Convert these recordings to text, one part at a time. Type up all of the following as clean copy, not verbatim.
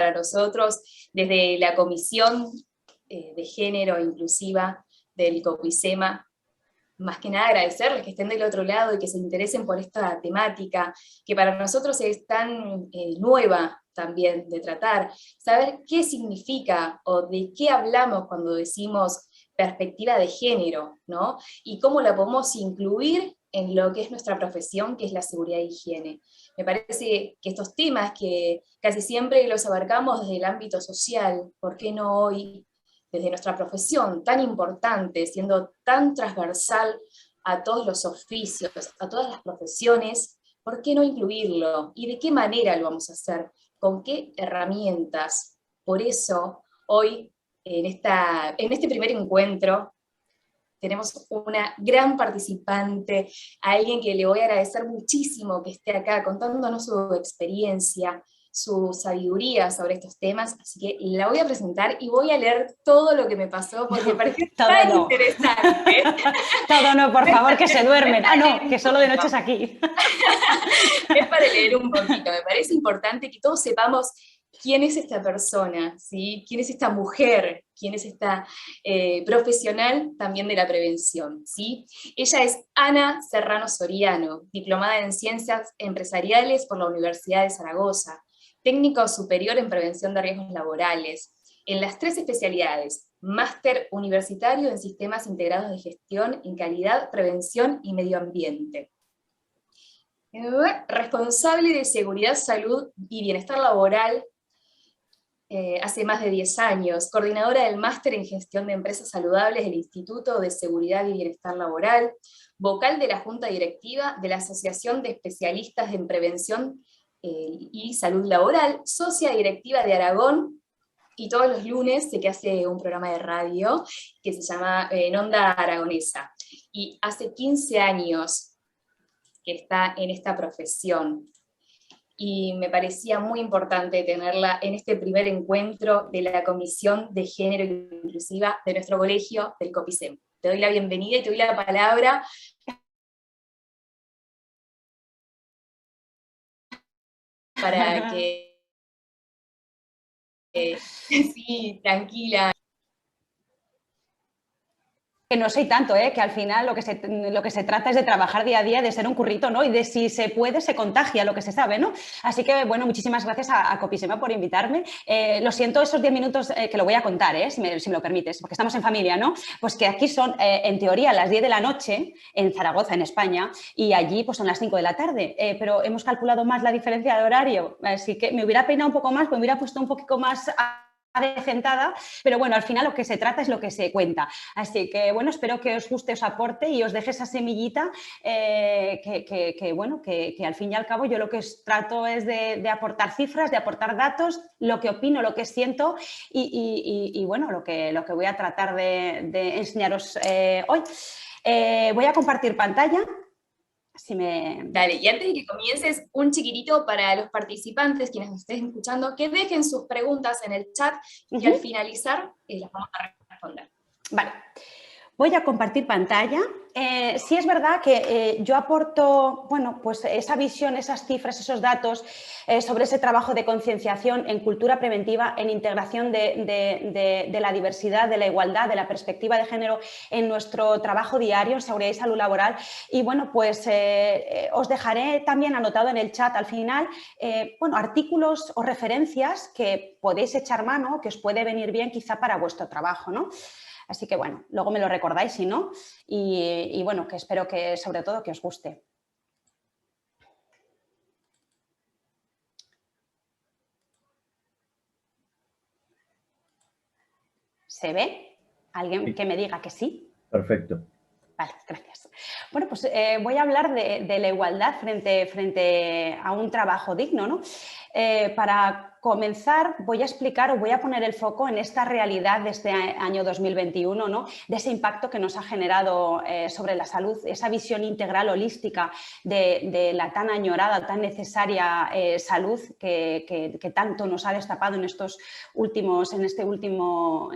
para nosotros, desde la Comisión de Género Inclusiva del COPICEMA, más que nada agradecerles que estén del otro lado y que se interesen por esta temática, que para nosotros es tan nueva también de tratar, saber qué significa o de qué hablamos cuando decimos perspectiva de género, ¿no? Y cómo la podemos incluir en lo que es nuestra profesión, que es la seguridad e higiene. Me parece que estos temas que casi siempre los abarcamos desde el ámbito social, ¿por qué no hoy desde nuestra profesión tan importante, siendo tan transversal a todos los oficios, a todas las profesiones, ¿por qué no incluirlo? ¿Y de qué manera lo vamos a hacer? ¿Con qué herramientas? Por eso, hoy, en este primer encuentro, tenemos una gran participante, a alguien que le voy a agradecer muchísimo que esté acá contándonos su experiencia, su sabiduría sobre estos temas, así que la voy a presentar y voy a leer todo lo que me pasó porque me pareció tan interesante. Todo no, por favor, que se duermen. Ah, no, que solo de noche es aquí. Es para leer un poquito, me parece importante que todos sepamos quién es esta persona, ¿sí? Quién es esta mujer, quién es esta profesional también de la prevención, ¿sí? Ella es Ana Serrano Soriano, diplomada en Ciencias Empresariales por la Universidad de Zaragoza, técnico superior en prevención de riesgos laborales, en las 3 especialidades, máster universitario en sistemas integrados de gestión en calidad, prevención y medio ambiente. Responsable de seguridad, salud y bienestar laboral hace más de 10 años, coordinadora del máster en gestión de empresas saludables del Instituto de Seguridad y Bienestar Laboral, vocal de la Junta Directiva de la Asociación de Especialistas en Prevención y Salud Laboral, socia directiva de Aragón, y todos los lunes sé que hace un programa de radio que se llama En Onda Aragonesa, y hace 15 años que está en esta profesión. Y me parecía muy importante tenerla en este primer encuentro de la Comisión de Género Inclusiva de nuestro colegio del COPICEM. Te doy la bienvenida y te doy la palabra para que... sí, tranquila. Que no soy tanto, que al final lo que se trata es de trabajar día a día, de ser un currito, ¿no? Y de si se puede, se contagia lo que se sabe, ¿no? Así que, bueno, muchísimas gracias a COPICEMA por invitarme. Lo siento esos 10 minutos que lo voy a contar, si me lo permites, porque estamos en familia, ¿no? Pues que aquí son, en teoría, las 10 de la noche en Zaragoza, en España, y allí pues son las 5 de la tarde, pero hemos calculado más la diferencia de horario, así que me hubiera peinado un poco más, me hubiera puesto un poquito más adecentada, pero bueno, al final lo que se trata es lo que se cuenta. Así que, bueno, espero que os guste, os aporte y os deje esa semillita que al fin y al cabo yo lo que os trato es de aportar cifras, de aportar datos, lo que opino, lo que siento y bueno, lo que voy a tratar de enseñaros hoy. Voy a compartir pantalla. Dale, y antes de que comiences, un chiquitito para los participantes, quienes nos estén escuchando, que dejen sus preguntas en el chat y al finalizar las vamos a responder. Vale. Voy a compartir pantalla. Sí es verdad que yo aporto, bueno, pues esa visión, esas cifras, esos datos sobre ese trabajo de concienciación en cultura preventiva, en integración de la diversidad, de la igualdad, de la perspectiva de género en nuestro trabajo diario en seguridad y salud laboral. Y bueno, pues os dejaré también anotado en el chat al final, bueno, artículos o referencias que podéis echar mano, que os puede venir bien quizá para vuestro trabajo, ¿no? Así que, bueno, luego me lo recordáis si no, y bueno, que espero que, sobre todo, que os guste. ¿Se ve? ¿Alguien que me diga que sí? Perfecto. Vale, gracias. Bueno, pues voy a hablar de la igualdad frente a un trabajo digno, ¿no? Para comenzar, voy a explicar o voy a poner el foco en esta realidad de este año 2021, ¿no? De ese impacto que nos ha generado sobre la salud, esa visión integral, holística de la tan añorada, tan necesaria salud que tanto nos ha destapado en este último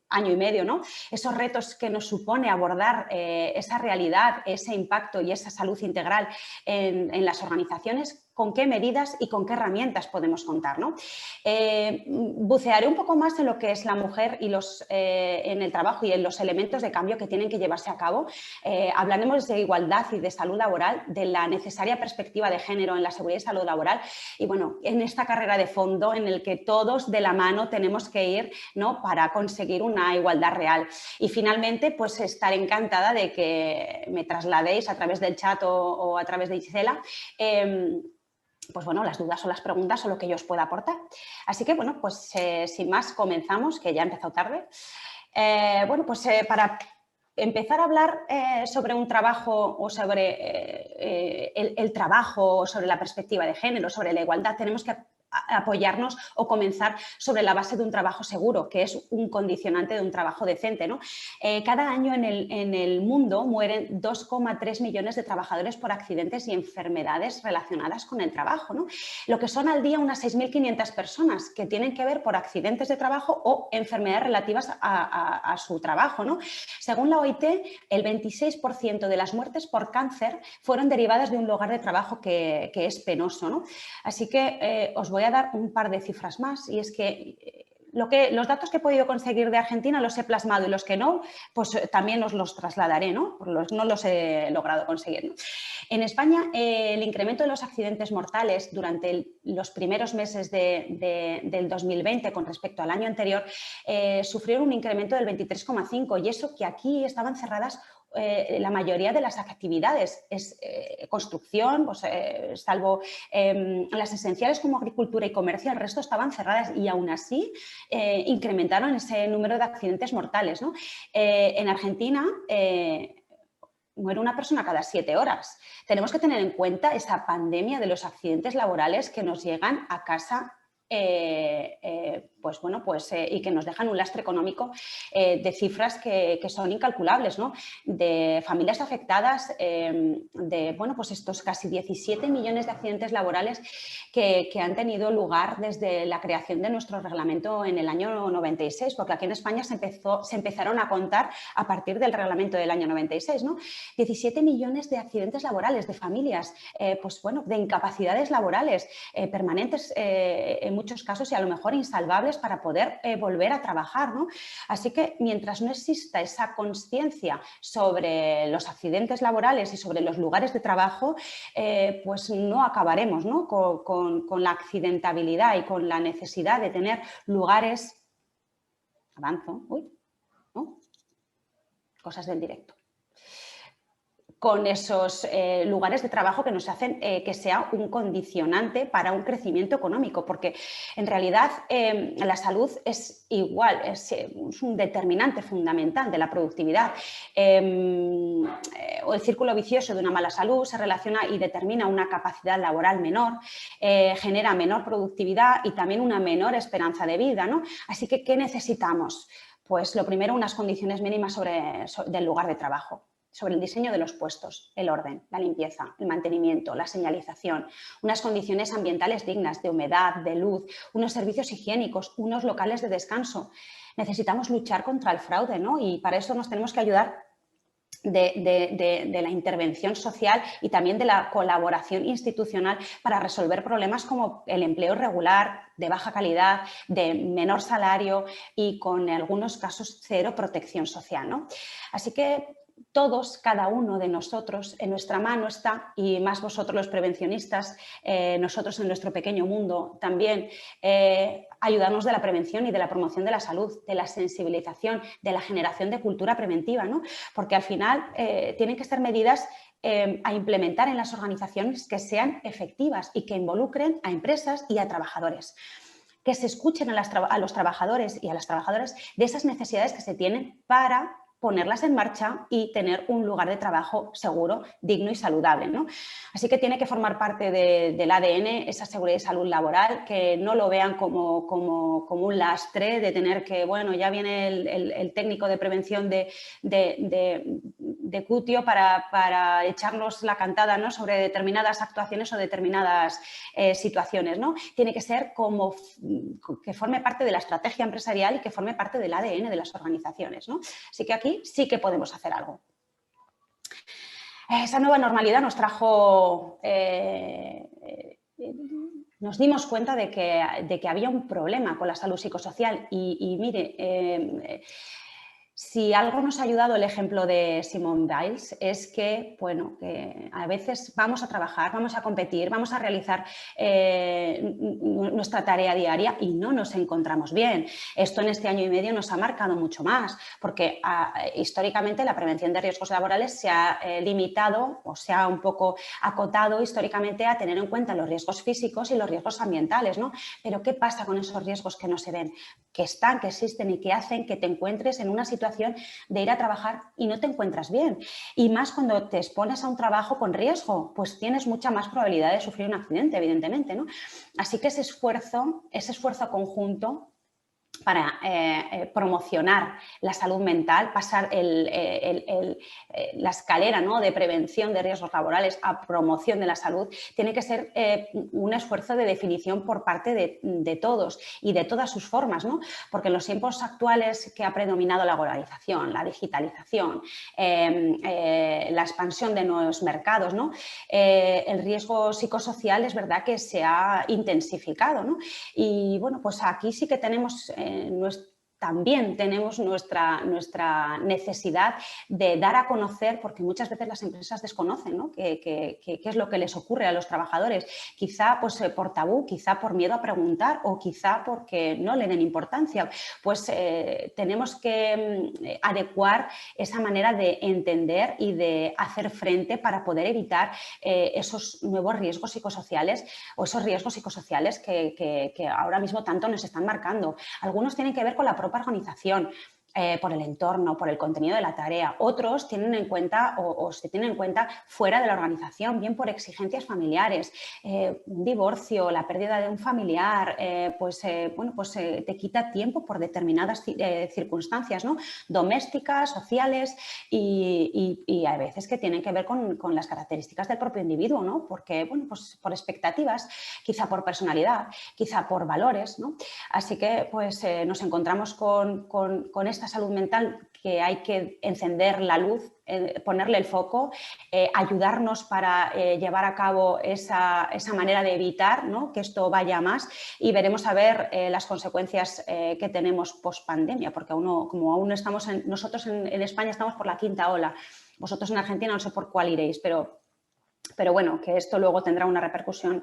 año y medio, ¿no? Esos retos que nos supone abordar esa realidad, ese impacto y esa salud integral en las organizaciones con qué medidas y con qué herramientas podemos contar, ¿no? Bucearé un poco más en lo que es la mujer y en el trabajo y en los elementos de cambio que tienen que llevarse a cabo. Hablaremos de igualdad y de salud laboral, de la necesaria perspectiva de género en la seguridad y salud laboral y, bueno, en esta carrera de fondo en el que todos de la mano tenemos que ir, ¿no?, para conseguir una igualdad real. Y finalmente, pues estaré encantada de que me trasladéis a través del chat o a través de Gisela pues bueno, las dudas o las preguntas o lo que yo os pueda aportar. Así que, bueno, pues sin más comenzamos, que ya ha empezado tarde. Bueno, pues para empezar a hablar sobre un trabajo o sobre el trabajo, o sobre la perspectiva de género, sobre la igualdad, tenemos que apoyarnos o comenzar sobre la base de un trabajo seguro, que es un condicionante de un trabajo decente, ¿no? Cada año en el mundo mueren 2,3 millones de trabajadores por accidentes y enfermedades relacionadas con el trabajo, ¿no? Lo que son al día unas 6.500 personas que tienen que ver por accidentes de trabajo o enfermedades relativas a su trabajo, ¿no? Según la OIT, el 26% de las muertes por cáncer fueron derivadas de un lugar de trabajo que es penoso, ¿no? Así que os voy a dar un par de cifras más y es que los datos que he podido conseguir de Argentina los he plasmado y los que no, pues también os los trasladaré, ¿no? No los he logrado conseguir, ¿no? En España, el incremento de los accidentes mortales durante los primeros meses del 2020 con respecto al año anterior sufrieron un incremento del 23,5% y eso que aquí estaban cerradas la mayoría de las actividades, es construcción, pues, salvo las esenciales como agricultura y comercio, el resto estaban cerradas y aún así incrementaron ese número de accidentes mortales, ¿no? En Argentina muere una persona cada 7 horas. Tenemos que tener en cuenta esa pandemia de los accidentes laborales que nos llegan a casa pues bueno, pues, y que nos dejan un lastre económico de cifras que son incalculables, ¿no? De familias afectadas, de bueno, pues estos casi 17 millones de accidentes laborales que han tenido lugar desde la creación de nuestro reglamento en el año 96, porque aquí en España se empezaron a contar a partir del reglamento del año 96, ¿no? 17 millones de accidentes laborales, de familias, pues bueno, de incapacidades laborales permanentes en muchos casos y a lo mejor insalvables para poder volver a trabajar, ¿no? Así que mientras no exista esa conciencia sobre los accidentes laborales y sobre los lugares de trabajo, pues no acabaremos, ¿no?, con la accidentabilidad y con la necesidad de tener lugares... Avanzo, uy, ¿no? Cosas del directo. Con esos lugares de trabajo que nos hacen que sea un condicionante para un crecimiento económico, porque en realidad la salud es igual, es un determinante fundamental de la productividad. O el círculo vicioso de una mala salud se relaciona y determina una capacidad laboral menor, genera menor productividad y también una menor esperanza de vida, ¿no? Así que, ¿qué necesitamos? Pues lo primero, unas condiciones mínimas del lugar de trabajo, sobre el diseño de los puestos, el orden, la limpieza, el mantenimiento, la señalización, unas condiciones ambientales dignas de humedad, de luz, unos servicios higiénicos, unos locales de descanso. Necesitamos luchar contra el fraude, ¿no? Y para eso nos tenemos que ayudar de la intervención social y también de la colaboración institucional para resolver problemas como el empleo irregular, de baja calidad, de menor salario y con en algunos casos cero protección social, ¿no? Así que todos, cada uno de nosotros, en nuestra mano está, y más vosotros los prevencionistas, nosotros en nuestro pequeño mundo también, ayudarnos de la prevención y de la promoción de la salud, de la sensibilización, de la generación de cultura preventiva, ¿no? Porque al final tienen que ser medidas a implementar en las organizaciones que sean efectivas y que involucren a empresas y a trabajadores. Que se escuchen a los trabajadores y a las trabajadoras de esas necesidades que se tienen para ponerlas en marcha y tener un lugar de trabajo seguro, digno y saludable, ¿no? Así que tiene que formar parte del ADN esa seguridad y salud laboral, que no lo vean como un lastre de tener que, bueno, ya viene el técnico de prevención de Cutio para echarnos la cantada, ¿no?, sobre determinadas actuaciones o determinadas situaciones, ¿no? Tiene que ser como que forme parte de la estrategia empresarial y que forme parte del ADN de las organizaciones, ¿no? Así que aquí sí que podemos hacer algo. Esa nueva normalidad nos trajo nos dimos cuenta de que había un problema con la salud psicosocial y mire, si algo nos ha ayudado el ejemplo de Simone Biles es que, bueno, que a veces vamos a trabajar, vamos a competir, vamos a realizar nuestra tarea diaria y no nos encontramos bien. Esto en este año y medio nos ha marcado mucho más porque históricamente la prevención de riesgos laborales se ha limitado o se ha un poco acotado históricamente a tener en cuenta los riesgos físicos y los riesgos ambientales, ¿no? Pero ¿qué pasa con esos riesgos que no se ven? Que están, que existen y que hacen que te encuentres en una situación de ir a trabajar y no te encuentras bien. Y más cuando te expones a un trabajo con riesgo, pues tienes mucha más probabilidad de sufrir un accidente, evidentemente, ¿no? Así que ese esfuerzo conjunto para promocionar la salud mental, pasar la escalera, ¿no?, de prevención de riesgos laborales a promoción de la salud, tiene que ser un esfuerzo de definición por parte de todos y de todas sus formas, ¿no? Porque en los tiempos actuales que ha predominado la globalización, la digitalización, la expansión de nuevos mercados, ¿no? El riesgo psicosocial es verdad que se ha intensificado, ¿no? Y bueno, pues aquí sí que tenemos también tenemos nuestra necesidad de dar a conocer, porque muchas veces las empresas desconocen, ¿no?, qué es lo que les ocurre a los trabajadores, quizá pues, por tabú, quizá por miedo a preguntar o quizá porque no le den importancia. Pues tenemos que adecuar esa manera de entender y de hacer frente para poder evitar esos nuevos riesgos psicosociales o esos riesgos psicosociales que ahora mismo tanto nos están marcando. Algunos tienen que ver con la propia organización, por el entorno, por el contenido de la tarea. Otros tienen en cuenta o se tienen en cuenta fuera de la organización, bien por exigencias familiares, un divorcio, la pérdida de un familiar, te quita tiempo por determinadas circunstancias, ¿no?, domésticas, sociales y a veces que tienen que ver con las características del propio individuo, ¿no? Porque, bueno, pues por expectativas, quizá por personalidad, quizá por valores, ¿no? Así que pues nos encontramos con esta salud mental que hay que encender la luz, ponerle el foco, ayudarnos para llevar a cabo esa manera de evitar, ¿no?, que esto vaya a más y veremos a ver las consecuencias que tenemos post pandemia, porque como aún estamos nosotros en España estamos por la quinta ola, vosotros en Argentina no sé por cuál iréis, pero bueno, que esto luego tendrá una repercusión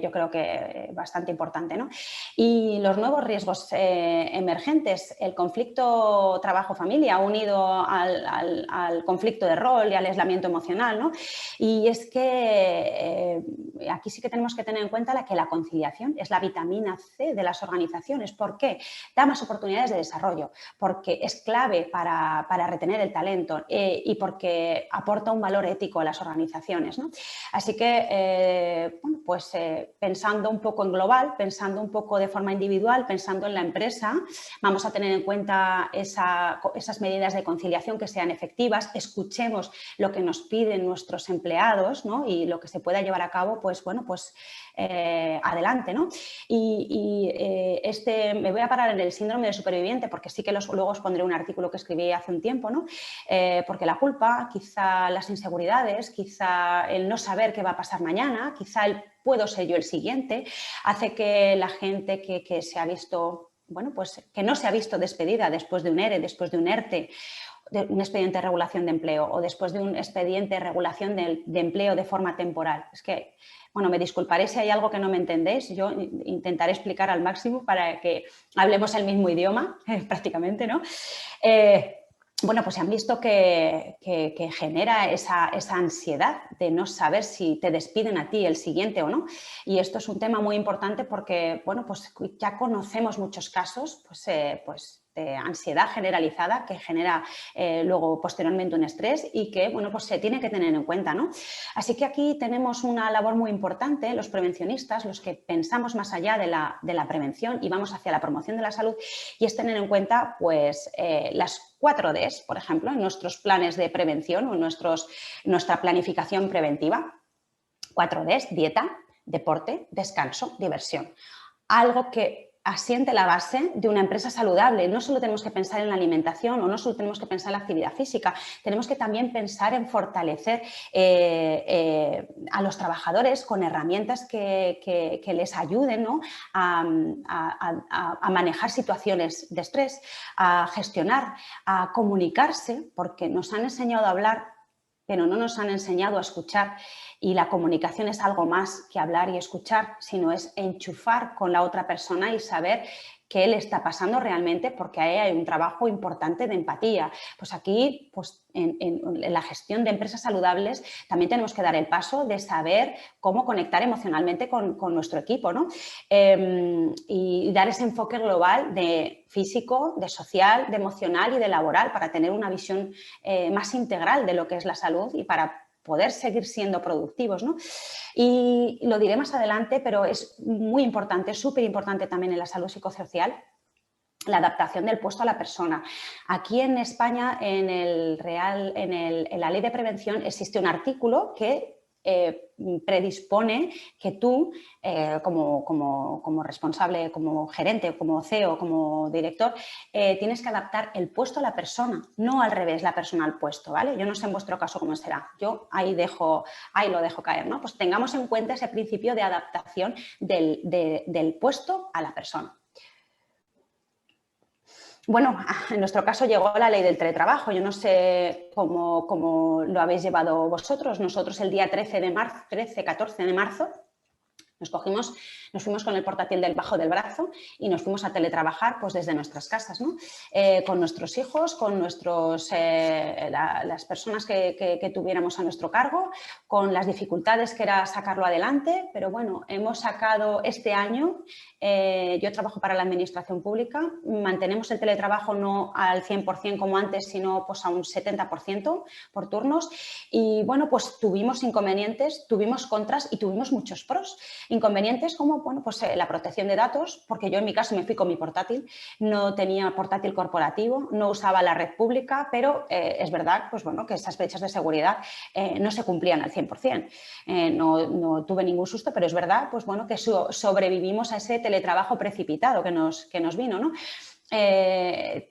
yo creo que bastante importante, ¿no? Y los nuevos riesgos emergentes, el conflicto trabajo-familia unido al conflicto de rol y al aislamiento emocional, ¿no? Y es que aquí sí que tenemos que tener en cuenta que la conciliación es la vitamina C de las organizaciones. ¿Por qué? Da más oportunidades de desarrollo, porque es clave para retener el talento y porque aporta un valor ético a las organizaciones, ¿no? Así que, bueno, pues pensando un poco en global, pensando un poco de forma individual, pensando en la empresa, vamos a tener en cuenta esas medidas de conciliación que sean efectivas, escuchemos lo que nos piden nuestros empleados, ¿no?, y lo que se pueda llevar a cabo, pues bueno, pues adelante, ¿no? Me voy a parar en el síndrome del superviviente porque sí que luego os pondré un artículo que escribí hace un tiempo, ¿no? Porque la culpa, quizá las inseguridades, quizá el no saber qué va a pasar mañana, quizá el puedo ser yo el siguiente, hace que la gente que se ha visto, bueno, pues que no se ha visto despedida después de un ERE, después de un ERTE, de un expediente de regulación de empleo o después de un expediente de regulación de empleo de forma temporal. Es que, bueno, me disculparé si hay algo que no me entendéis, yo intentaré explicar al máximo para que hablemos el mismo idioma, prácticamente, ¿no? Bueno, pues se han visto que genera esa ansiedad de no saber si te despiden a ti el siguiente o no. Y esto es un tema muy importante porque, bueno, pues ya conocemos muchos casos, pues de ansiedad generalizada que genera luego posteriormente un estrés y que, bueno, pues se tiene que tener en cuenta, ¿no? Así que aquí tenemos una labor muy importante, los prevencionistas, los que pensamos más allá de la prevención y vamos hacia la promoción de la salud, y es tener en cuenta, pues, las 4 Ds, por ejemplo, en nuestros planes de prevención o en nuestra planificación preventiva. 4 Ds, dieta, deporte, descanso, diversión. Algo que asiente la base de una empresa saludable. No solo tenemos que pensar en la alimentación o no solo tenemos que pensar en la actividad física, tenemos que también pensar en fortalecer a los trabajadores con herramientas que les ayuden, ¿no?, a manejar situaciones de estrés, a gestionar, a comunicarse, porque nos han enseñado a hablar, pero no nos han enseñado a escuchar, y la comunicación es algo más que hablar y escuchar, sino es enchufar con la otra persona y saber qué le está pasando realmente, porque ahí hay un trabajo importante de empatía. Pues aquí, pues en la gestión de empresas saludables también tenemos que dar el paso de saber cómo conectar emocionalmente con nuestro equipo, ¿no? Y dar ese enfoque global de físico, de social, de emocional y de laboral para tener una visión más integral de lo que es la salud y para poder seguir siendo productivos, ¿no? Y lo diré más adelante, pero es muy importante, súper importante también en la salud psicosocial, la adaptación del puesto a la persona. Aquí en España, en la Ley de Prevención, existe un artículo que predispone que tú, como responsable, como gerente, como CEO, como director, tienes que adaptar el puesto a la persona, no al revés, la persona al puesto, ¿vale? Yo no sé en vuestro caso cómo será, yo ahí lo dejo caer, ¿no? Pues tengamos en cuenta ese principio de adaptación del puesto a la persona. Bueno, en nuestro caso llegó la ley del teletrabajo. Yo no sé cómo lo habéis llevado vosotros. Nosotros el día 14 de marzo, nos fuimos con el portátil debajo del brazo y nos fuimos a teletrabajar pues, desde nuestras casas, ¿no? Con nuestros hijos, con las personas que tuviéramos a nuestro cargo, con las dificultades que era sacarlo adelante, pero bueno, hemos sacado este año, yo trabajo para la administración pública, mantenemos el teletrabajo no al 100% como antes, sino pues a un 70% por turnos y bueno, pues tuvimos inconvenientes, tuvimos contras y tuvimos muchos pros. Inconvenientes como bueno, pues, la protección de datos, porque yo en mi caso me fui con mi portátil, no tenía portátil corporativo, no usaba la red pública, pero es verdad pues, bueno, que esas fechas de seguridad no se cumplían al 100%. No tuve ningún susto, pero es verdad pues, bueno, que sobrevivimos a ese teletrabajo precipitado que nos vino, ¿no?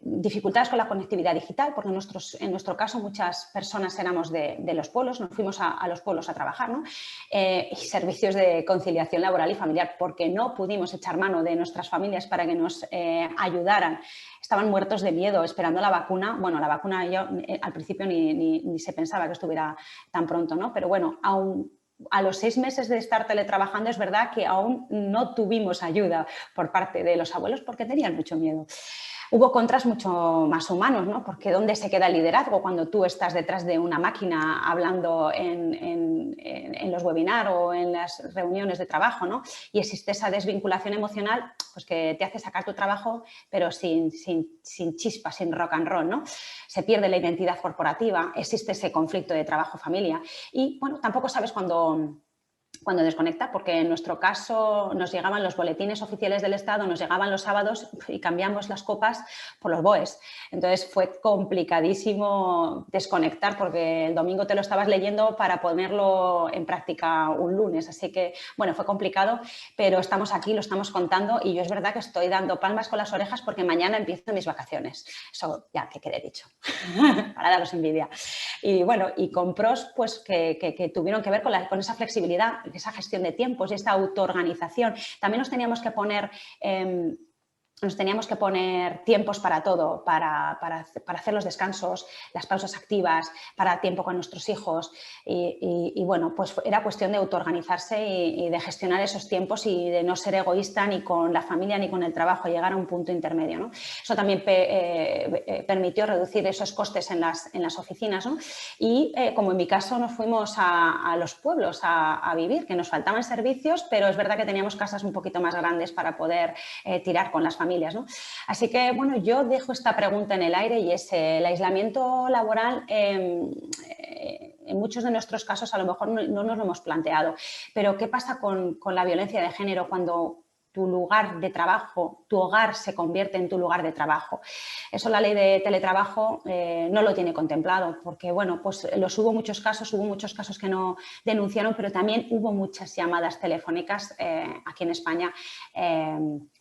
Dificultades con la conectividad digital, porque en nuestro caso muchas personas éramos de los pueblos, nos fuimos a los pueblos a trabajar, ¿no? Y servicios de conciliación laboral y familiar, porque no pudimos echar mano de nuestras familias para que nos ayudaran. Estaban muertos de miedo esperando la vacuna. Bueno, la vacuna yo al principio ni se pensaba que estuviera tan pronto, ¿no? Pero bueno, a los 6 meses de estar teletrabajando es verdad que aún no tuvimos ayuda por parte de los abuelos porque tenían mucho miedo. Hubo contras mucho más humanos, ¿no? Porque ¿dónde se queda el liderazgo cuando tú estás detrás de una máquina hablando en los webinars o en las reuniones de trabajo, ¿no? Y existe esa desvinculación emocional pues que te hace sacar tu trabajo pero sin chispa, sin rock and roll, ¿no? Se pierde la identidad corporativa, existe ese conflicto de trabajo-familia y, bueno, tampoco sabes cuándo desconecta, porque en nuestro caso nos llegaban los boletines oficiales del Estado, nos llegaban los sábados y cambiamos las copas por los BOEs. Entonces fue complicadísimo desconectar porque el domingo te lo estabas leyendo para ponerlo en práctica un lunes. Así que, bueno, fue complicado, pero estamos aquí, lo estamos contando y yo es verdad que estoy dando palmas con las orejas porque mañana empiezo mis vacaciones. Eso ya que quede dicho, para daros envidia. Y bueno, y con pros pues que tuvieron que ver con esa flexibilidad, esa gestión de tiempos y esta autoorganización. También nos teníamos que poner tiempos para todo, para hacer los descansos, las pausas activas, para tiempo con nuestros hijos y bueno, pues era cuestión de autoorganizarse y de gestionar esos tiempos y de no ser egoísta ni con la familia ni con el trabajo, llegar a un punto intermedio, ¿no? Eso también permitió reducir esos costes en las oficinas, ¿no? Y como en mi caso nos fuimos a los pueblos a vivir, que nos faltaban servicios, pero es verdad que teníamos casas un poquito más grandes para poder tirar con las familias. ¿No? Así que, bueno, yo dejo esta pregunta en el aire y es el aislamiento laboral, en muchos de nuestros casos a lo mejor no nos lo hemos planteado, pero ¿qué pasa con la violencia de género cuando tu lugar de trabajo, tu hogar se convierte en tu lugar de trabajo. Eso la ley de teletrabajo no lo tiene contemplado, porque bueno, pues hubo muchos casos que no denunciaron, pero también hubo muchas llamadas telefónicas aquí en España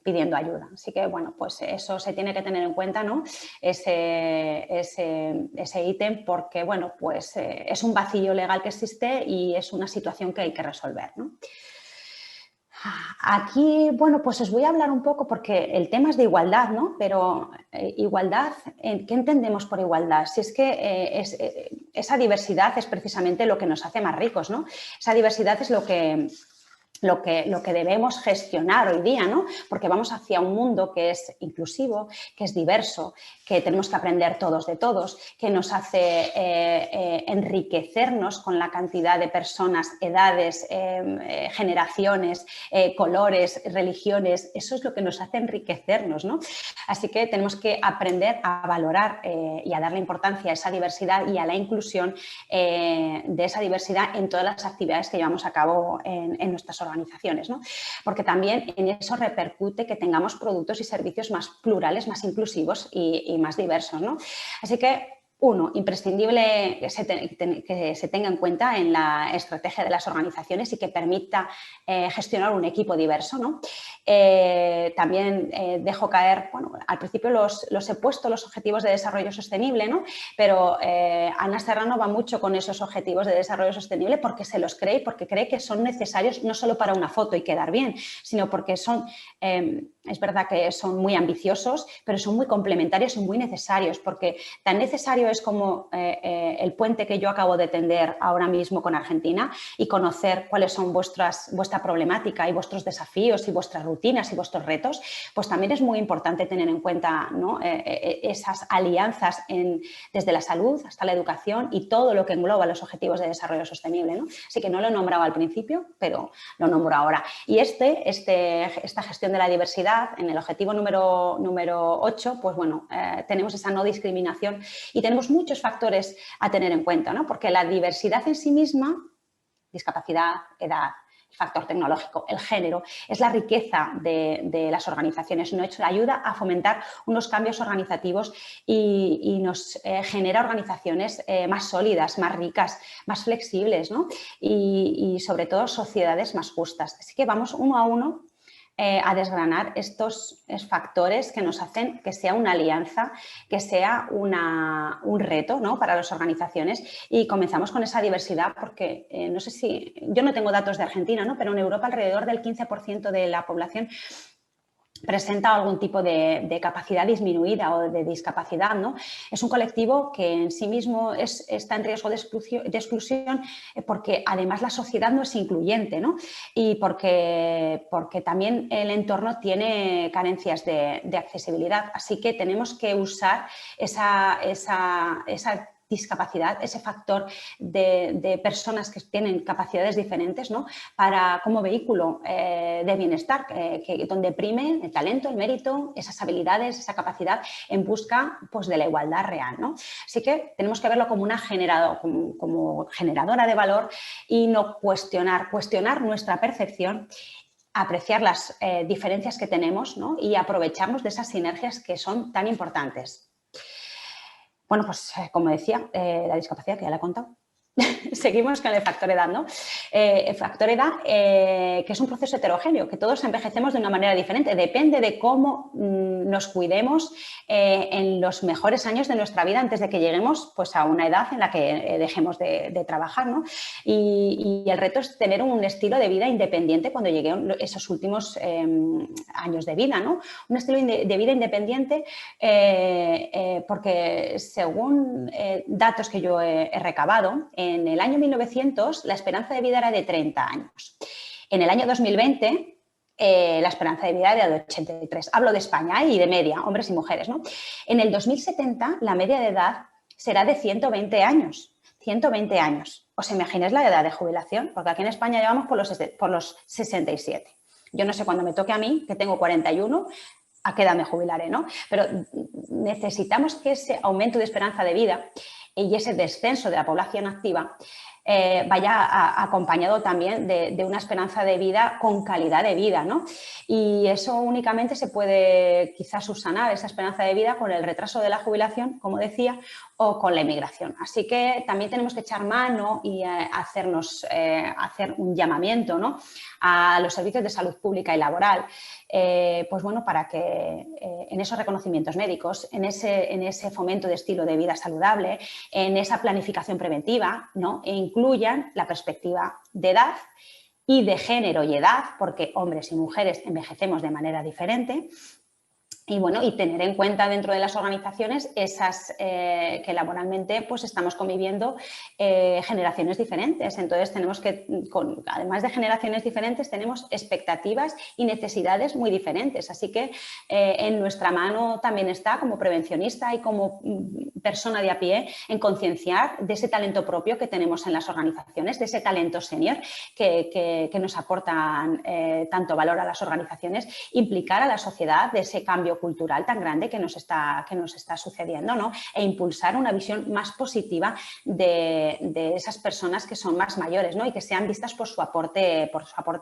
pidiendo ayuda. Así que bueno, pues eso se tiene que tener en cuenta, ¿no? Ese ítem, porque bueno, pues es un vacío legal que existe y es una situación que hay que resolver, ¿no? Aquí, bueno, pues os voy a hablar un poco porque el tema es de igualdad, ¿no? Pero igualdad, ¿qué entendemos por igualdad? Si es que esa diversidad es precisamente lo que nos hace más ricos, ¿no? Esa diversidad es lo que debemos gestionar hoy día, ¿no? Porque vamos hacia un mundo que es inclusivo, que es diverso, que tenemos que aprender todos de todos, que nos hace enriquecernos con la cantidad de personas, edades, generaciones, colores, religiones. Eso es lo que nos hace enriquecernos, ¿no? Así que tenemos que aprender a valorar y a darle importancia a esa diversidad y a la inclusión de esa diversidad en todas las actividades que llevamos a cabo en nuestras organizaciones, ¿no? Porque también en eso repercute que tengamos productos y servicios más plurales, más inclusivos y más diversos, ¿no? Así que, uno, imprescindible que se tenga en cuenta en la estrategia de las organizaciones y que permita gestionar un equipo diverso, ¿no? También dejo caer, bueno, al principio los he puesto los objetivos de desarrollo sostenible, ¿no? Pero Ana Serrano va mucho con esos objetivos de desarrollo sostenible porque se los cree y porque cree que son necesarios no solo para una foto y quedar bien, sino porque son, es verdad que son muy ambiciosos, pero son muy complementarios y muy necesarios, porque tan necesario es como el puente que yo acabo de tender ahora mismo con Argentina y conocer cuáles son vuestra problemática y vuestros desafíos y vuestras rutinas y vuestros retos, pues también es muy importante tener en cuenta, ¿no? Esas alianzas desde la salud hasta la educación y todo lo que engloba los objetivos de desarrollo sostenible, ¿no? Así que no lo he nombrado al principio, pero lo nombro ahora. Y esta gestión de la diversidad, en el objetivo número 8, pues bueno, tenemos esa no discriminación y tenemos muchos factores a tener en cuenta, ¿no? Porque la diversidad en sí misma, discapacidad, edad, el factor tecnológico, el género, es la riqueza de las organizaciones, nos ayuda a fomentar unos cambios organizativos y nos genera organizaciones más sólidas, más ricas, más flexibles, ¿no? Y sobre todo sociedades más justas. Así que vamos uno a uno a desgranar estos factores que nos hacen que sea una alianza, que sea un reto, ¿no? Para las organizaciones, y comenzamos con esa diversidad porque no sé si, yo no tengo datos de Argentina, ¿no? Pero en Europa alrededor del 15% de la población presenta algún tipo de capacidad disminuida o de discapacidad, ¿no? Es un colectivo que en sí mismo está en riesgo de exclusión porque además la sociedad no es incluyente, ¿no? Y porque también el entorno tiene carencias de accesibilidad. Así que tenemos que usar esa discapacidad, ese factor de personas que tienen capacidades diferentes, ¿no? Como vehículo de bienestar, donde prime el talento, el mérito, esas habilidades, esa capacidad en busca, pues, de la igualdad real, ¿no? Así que tenemos que verlo como como generadora de valor y no cuestionar nuestra percepción, apreciar las diferencias que tenemos, ¿no? Y aprovecharnos de esas sinergias que son tan importantes. Bueno, pues como decía, la discapacidad, que ya la he contado. Seguimos con el factor edad, ¿no? El factor edad, que es un proceso heterogéneo, que todos envejecemos de una manera diferente. Depende de cómo nos cuidemos en los mejores años de nuestra vida antes de que lleguemos, pues, a una edad en la que dejemos de trabajar, ¿no? Y el reto es tener un estilo de vida independiente cuando lleguen esos últimos años de vida, ¿no? Un estilo de vida independiente porque según datos que yo he recabado, en el año 1900 la esperanza de vida era de 30 años. En el año 2020 la esperanza de vida era de 83. Hablo de España y de media, hombres y mujeres, ¿no? En el 2070 la media de edad será de 120 años. 120 años. ¿Os imagináis la edad de jubilación? Porque aquí en España llevamos por los 67. Yo no sé cuándo me toque a mí, que tengo 41, a qué edad me jubilaré, ¿no? Pero necesitamos que ese aumento de esperanza de vida y ese descenso de la población activa vaya acompañado también de una esperanza de vida con calidad de vida, ¿no? Y eso únicamente se puede quizás subsanar, esa esperanza de vida, con el retraso de la jubilación, como decía, o con la inmigración. Así que también tenemos que echar mano y hacer un llamamiento, ¿no?, a los servicios de salud pública y laboral, pues bueno, para que en esos reconocimientos médicos, en ese fomento de estilo de vida saludable, en esa planificación preventiva, ¿no?, e incluyan la perspectiva de edad y de género y edad, porque hombres y mujeres envejecemos de manera diferente. Y bueno, y tener en cuenta dentro de las organizaciones esas que laboralmente pues estamos conviviendo generaciones diferentes. Entonces tenemos que, además de generaciones diferentes, tenemos expectativas y necesidades muy diferentes. Así que en nuestra mano también está, como prevencionista y como persona de a pie, en concienciar de ese talento propio que tenemos en las organizaciones, de ese talento senior que nos aportan tanto valor a las organizaciones, implicar a la sociedad de ese cambio cultural tan grande que nos está sucediendo, ¿no?, e impulsar una visión más positiva de esas personas que son más mayores, ¿no?, y que sean vistas por su aporte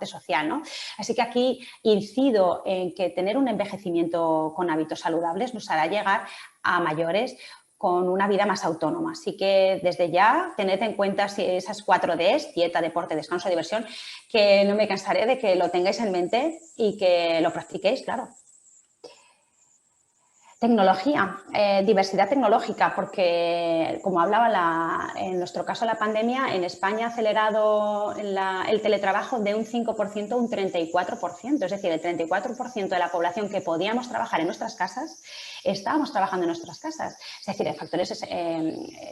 social, ¿no? Así que aquí incido en que tener un envejecimiento con hábitos saludables nos hará llegar a mayores con una vida más autónoma. Así que desde ya tened en cuenta esas 4 Ds, dieta, deporte, descanso, diversión, que no me cansaré de que lo tengáis en mente y que lo practiquéis, claro. Tecnología, diversidad tecnológica, porque como hablaba en nuestro caso la pandemia, en España ha acelerado el teletrabajo de un 5% a un 34%, es decir, el 34% de la población que podíamos trabajar en nuestras casas, estábamos trabajando en nuestras casas. Es decir, en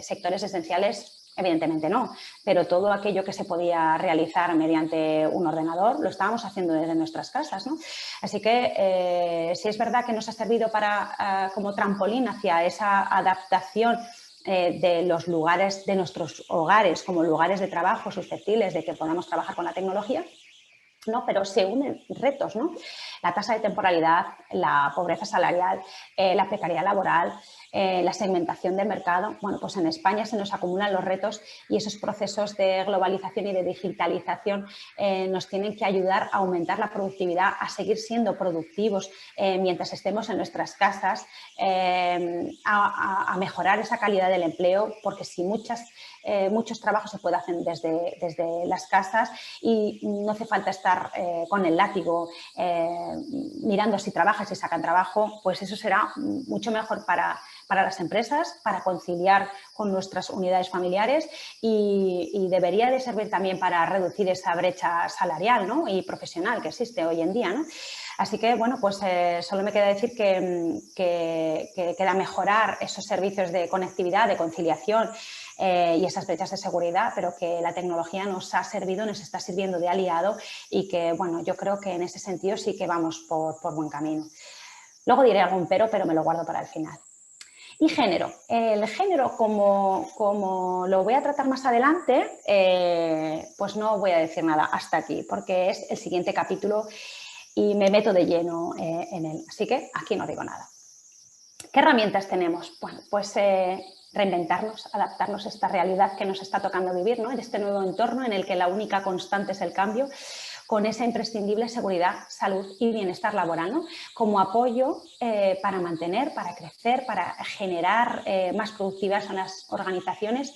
sectores esenciales, evidentemente no, pero todo aquello que se podía realizar mediante un ordenador lo estábamos haciendo desde nuestras casas, ¿no? Así que sí es verdad que nos ha servido como trampolín hacia esa adaptación de los lugares, de nuestros hogares, como lugares de trabajo susceptibles de que podamos trabajar con la tecnología, ¿no? Pero se unen retos, ¿no? La tasa de temporalidad, la pobreza salarial, la precariedad laboral, la segmentación del mercado. Bueno, pues en España se nos acumulan los retos y esos procesos de globalización y de digitalización nos tienen que ayudar a aumentar la productividad, a seguir siendo productivos mientras estemos en nuestras casas, a mejorar esa calidad del empleo, porque si muchos trabajos se pueden hacer desde las casas y no hace falta estar con el látigo mirando si trabajan, si sacan trabajo, pues eso será mucho mejor para las empresas, para conciliar con nuestras unidades familiares y debería de servir también para reducir esa brecha salarial, ¿no?, y profesional que existe hoy en día, ¿no? Así que, bueno, pues solo me queda decir que queda mejorar esos servicios de conectividad, de conciliación y esas brechas de seguridad, pero que la tecnología nos ha servido, nos está sirviendo de aliado y que, bueno, yo creo que en ese sentido sí que vamos por buen camino. Luego diré algún pero me lo guardo para el final. Y género. El género, como lo voy a tratar más adelante, pues no voy a decir nada hasta aquí, porque es el siguiente capítulo y me meto de lleno en él. Así que aquí no digo nada. ¿Qué herramientas tenemos? Bueno, pues reinventarnos, adaptarnos a esta realidad que nos está tocando vivir, ¿no?, en este nuevo entorno en el que la única constante es el cambio, con esa imprescindible seguridad, salud y bienestar laboral, ¿no?, como apoyo para mantener, para crecer, para generar más productivas a las organizaciones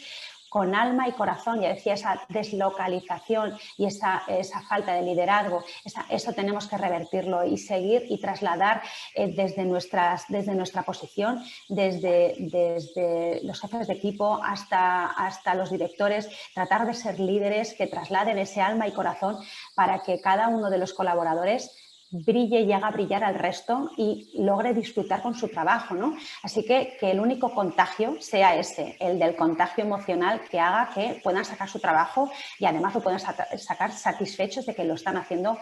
con alma y corazón. Ya decía, esa deslocalización y esa falta de liderazgo, eso tenemos que revertirlo y seguir y trasladar desde nuestra posición, desde los jefes de equipo hasta los directores, tratar de ser líderes que trasladen ese alma y corazón para que cada uno de los colaboradores brille y haga brillar al resto y logre disfrutar con su trabajo, ¿no? Así que el único contagio sea ese, el del contagio emocional, que haga que puedan sacar su trabajo y además lo puedan sacar satisfechos de que lo están haciendo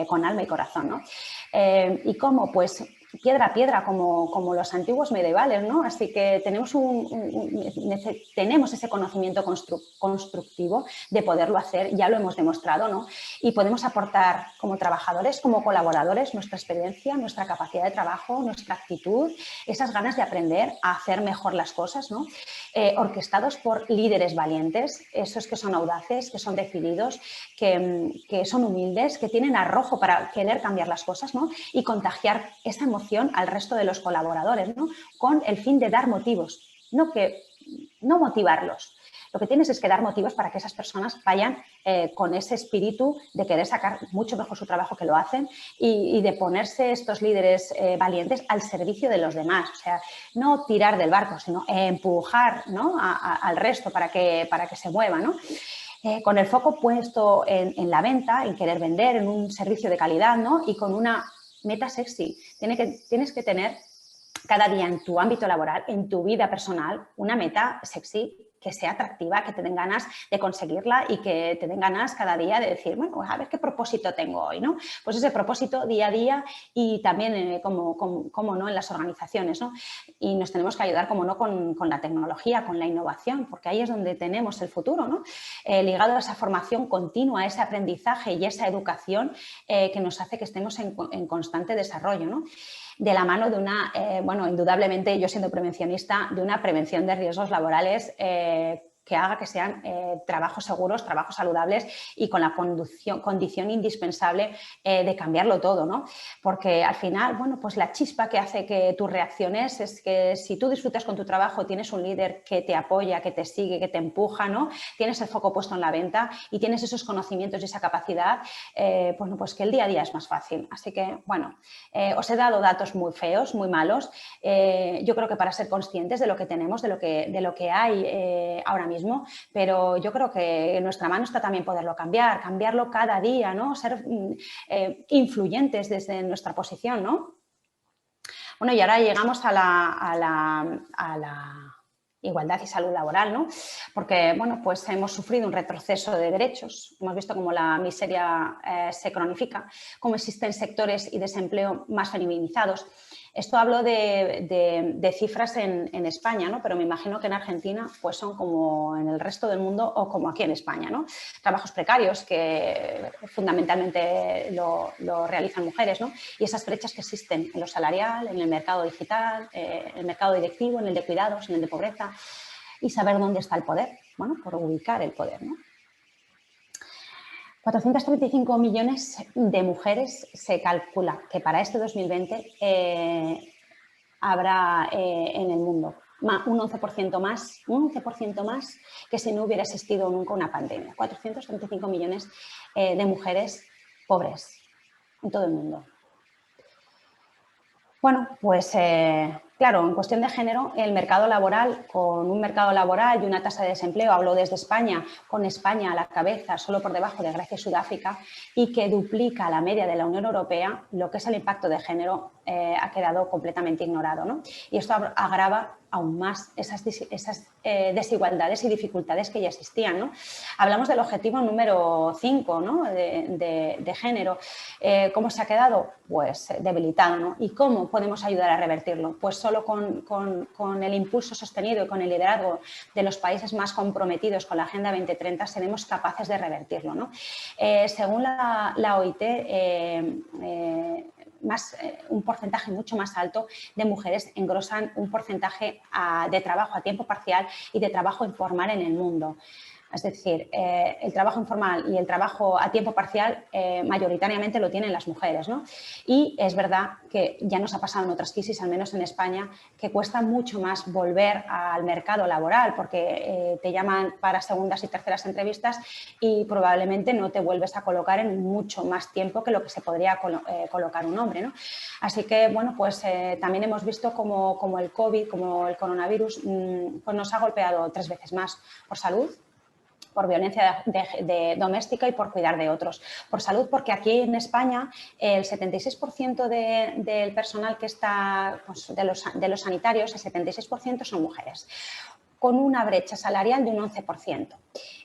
con alma y corazón, ¿no? ¿Y cómo? Pues piedra a piedra como los antiguos medievales, ¿no? Así que tenemos, tenemos ese conocimiento constructivo de poderlo hacer, ya lo hemos demostrado, ¿no? Y podemos aportar como trabajadores, como colaboradores, nuestra experiencia, nuestra capacidad de trabajo, nuestra actitud, esas ganas de aprender a hacer mejor las cosas, ¿no? Orquestados por líderes valientes, esos que son audaces, que son decididos, que son humildes, que tienen arrojo para querer cambiar las cosas, ¿no? Y contagiar esa emoción al resto de los colaboradores, ¿no? Con el fin de dar motivos, no motivarlos. Lo que tienes es que dar motivos para que esas personas vayan con ese espíritu de querer sacar mucho mejor su trabajo que lo hacen y de ponerse estos líderes valientes al servicio de los demás. O sea, no tirar del barco, sino empujar, ¿no? al resto para que se mueva, ¿no? Con el foco puesto en la venta, en querer vender, en un servicio de calidad, ¿no? Y con una meta sexy. Tienes que tener cada día en tu ámbito laboral, en tu vida personal, una meta sexy que sea atractiva, que te den ganas de conseguirla y que te den ganas cada día de decir, bueno, a ver qué propósito tengo hoy, ¿no? Pues ese propósito día a día y también como no en las organizaciones, ¿no? Y nos tenemos que ayudar, como no, con la tecnología, con la innovación, porque ahí es donde tenemos el futuro, ¿no? Ligado a esa formación continua, ese aprendizaje y esa educación que nos hace que estemos en constante desarrollo, ¿no? De la mano de una, bueno, indudablemente yo siendo prevencionista, de una prevención de riesgos laborales que haga que sean trabajos seguros, trabajos saludables y con la condición indispensable de cambiarlo todo, ¿no? Porque al final, bueno, pues la chispa que hace que tú reacciones es que si tú disfrutas con tu trabajo, tienes un líder que te apoya, que te sigue, que te empuja, ¿no? Tienes el foco puesto en la venta y tienes esos conocimientos y esa capacidad, bueno, pues que el día a día es más fácil. Así que, bueno, os he dado datos muy feos, muy malos. Yo creo que para ser conscientes de lo que tenemos, de lo que hay ahora mismo, pero yo creo que en nuestra mano está también poderlo cambiar, cambiarlo cada día, ¿no? Ser influyentes desde nuestra posición, ¿no? Bueno, y ahora llegamos a la igualdad y salud laboral, ¿no? Porque, bueno, pues hemos sufrido un retroceso de derechos, hemos visto cómo la miseria se cronifica, cómo existen sectores y desempleo más feminizados. Esto hablo de cifras en España, ¿no? Pero me imagino que en Argentina pues son como en el resto del mundo o como aquí en España, ¿no? Trabajos precarios que fundamentalmente lo realizan mujeres, ¿no? Y esas brechas que existen en lo salarial, en el mercado digital, en el mercado directivo, en el de cuidados, en el de pobreza, y saber dónde está el poder, bueno, por ubicar el poder, ¿no? 435 millones de mujeres se calcula que para este 2020 habrá en el mundo. Un 11% más que si no hubiera existido nunca una pandemia. 435 millones de mujeres pobres en todo el mundo. Bueno, pues claro, en cuestión de género, el mercado laboral, con un mercado laboral y una tasa de desempleo, hablo desde España, con España a la cabeza, solo por debajo de Grecia y Sudáfrica, y que duplica la media de la Unión Europea, lo que es el impacto de género ha quedado completamente ignorado, ¿no? Y esto agrava aún más esas desigualdades y dificultades que ya existían, ¿no? Hablamos del objetivo número 5, ¿no? de género. ¿Cómo se ha quedado? Pues debilitado, ¿no? ¿Y cómo podemos ayudar a revertirlo? Pues solo con el impulso sostenido y con el liderazgo de los países más comprometidos con la Agenda 2030 seremos capaces de revertirlo, ¿no? Según la OIT, un porcentaje mucho más alto de mujeres engrosan un porcentaje de trabajo a tiempo parcial y de trabajo informal en el mundo. Es decir, el trabajo informal y el trabajo a tiempo parcial mayoritariamente lo tienen las mujeres, ¿no? Y es verdad que ya nos ha pasado en otras crisis, al menos en España, que cuesta mucho más volver al mercado laboral porque te llaman para segundas y terceras entrevistas y probablemente no te vuelves a colocar en mucho más tiempo que lo que se podría colocar un hombre, ¿no? Así que, bueno, pues también hemos visto como el COVID, como el coronavirus, pues nos ha golpeado 3 veces más por salud, por violencia doméstica y por cuidar de otros. Por salud, porque aquí en España el 76% del personal que está, pues, de los sanitarios, el 76% son mujeres, con una brecha salarial de un 11%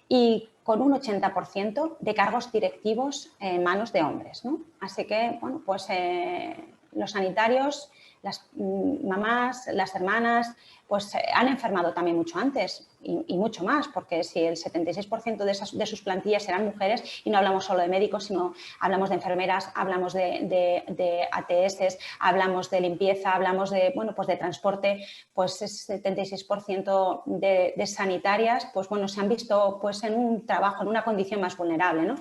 y con un 80% de cargos directivos en manos de hombres, ¿no? Así que, bueno, pues los sanitarios, las mamás, las hermanas, pues han enfermado también mucho antes y mucho más, porque si el 76% de sus plantillas eran mujeres, y no hablamos solo de médicos, sino hablamos de enfermeras, hablamos de ATS, hablamos de limpieza, hablamos de, bueno, pues de transporte, pues ese 76% de sanitarias, pues bueno, se han visto pues en un trabajo, en una condición más vulnerable, ¿no?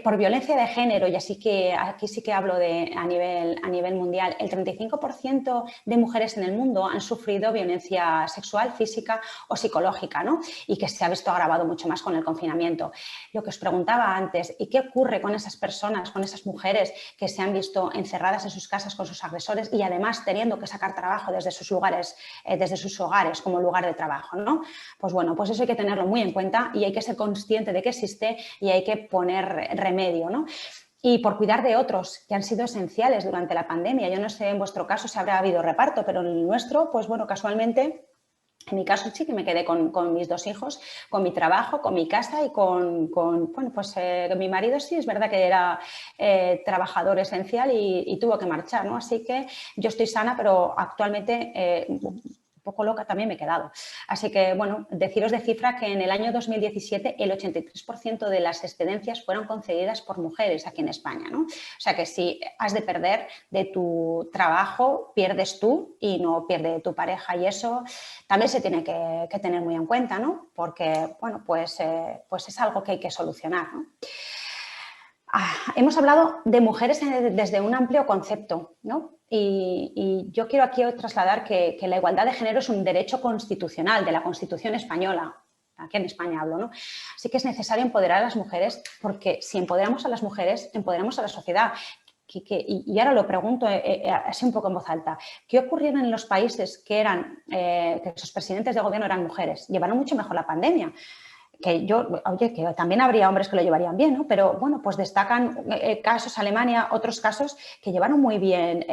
Por violencia de género, y así que aquí sí que hablo a nivel mundial, el 35% de mujeres en el mundo han sufrido violencia sexual, física o psicológica, ¿no? Y que se ha visto agravado mucho más con el confinamiento. Lo que os preguntaba antes, ¿y qué ocurre con esas personas, con esas mujeres que se han visto encerradas en sus casas con sus agresores y además teniendo que sacar trabajo desde sus lugares, desde sus hogares como lugar de trabajo, ¿no? Pues bueno, pues eso hay que tenerlo muy en cuenta y hay que ser consciente de que existe y hay que poner remedio, ¿no? Y por cuidar de otros que han sido esenciales durante la pandemia. Yo no sé en vuestro caso si habrá habido reparto, pero en el nuestro, pues bueno, casualmente, en mi caso sí que me quedé con mis 2 hijos, con mi trabajo, con mi casa y bueno, pues mi marido sí es verdad que era trabajador esencial y tuvo que marchar, ¿no? Así que yo estoy sana, pero actualmente un poco loca también me he quedado. Así que, bueno, deciros de cifra que en el año 2017 el 83% de las excedencias fueron concedidas por mujeres aquí en España, ¿no? O sea que si has de perder de tu trabajo, pierdes tú y no pierde tu pareja, y eso también se tiene que tener muy en cuenta, ¿no? Porque, bueno, pues es algo que hay que solucionar, ¿no? Hemos hablado de mujeres desde un amplio concepto, ¿no? Y yo quiero aquí trasladar que la igualdad de género es un derecho constitucional de la Constitución española. Aquí en España hablo, ¿no? Así que es necesario empoderar a las mujeres, porque si empoderamos a las mujeres, empoderamos a la sociedad. Y ahora lo pregunto así un poco en voz alta. ¿Qué ocurrió en los países que sus presidentes de gobierno eran mujeres? Llevaron mucho mejor la pandemia. Que también habría hombres que lo llevarían bien, ¿no? Pero bueno, pues destacan casos Alemania, otros casos que llevaron muy bien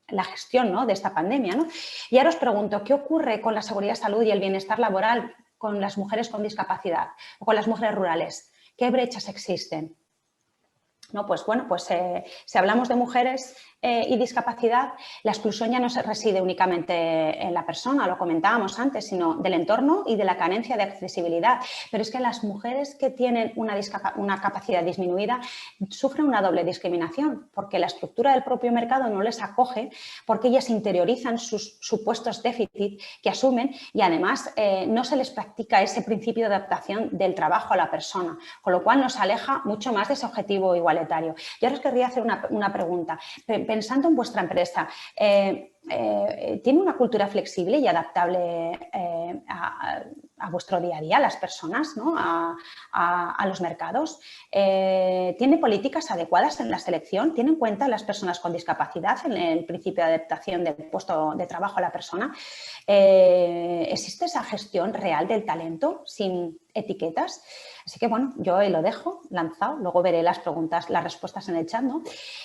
la gestión, ¿no?, de esta pandemia, ¿no? Y ahora os pregunto, ¿qué ocurre con la seguridad, salud y el bienestar laboral con las mujeres con discapacidad o con las mujeres rurales? ¿Qué brechas existen? ¿No? Pues bueno, pues si hablamos de mujeres y discapacidad, la exclusión ya no se reside únicamente en la persona, lo comentábamos antes, sino del entorno y de la carencia de accesibilidad. Pero es que las mujeres que tienen una capacidad disminuida sufren una doble discriminación, porque la estructura del propio mercado no les acoge, porque ellas interiorizan sus supuestos déficits que asumen y además no se les practica ese principio de adaptación del trabajo a la persona, con lo cual nos aleja mucho más de ese objetivo igualitario. Yo os querría hacer una pregunta. Pensando en vuestra empresa, ¿tiene una cultura flexible y adaptable a vuestro día a día, a las personas, ¿no?, a los mercados? ¿Tiene políticas adecuadas en la selección? ¿Tiene en cuenta las personas con discapacidad en el principio de adaptación del puesto de trabajo a la persona? ¿Existe esa gestión real del talento sin etiquetas? Así que, bueno, yo ahí lo dejo lanzado, luego veré las respuestas en el chat, ¿no?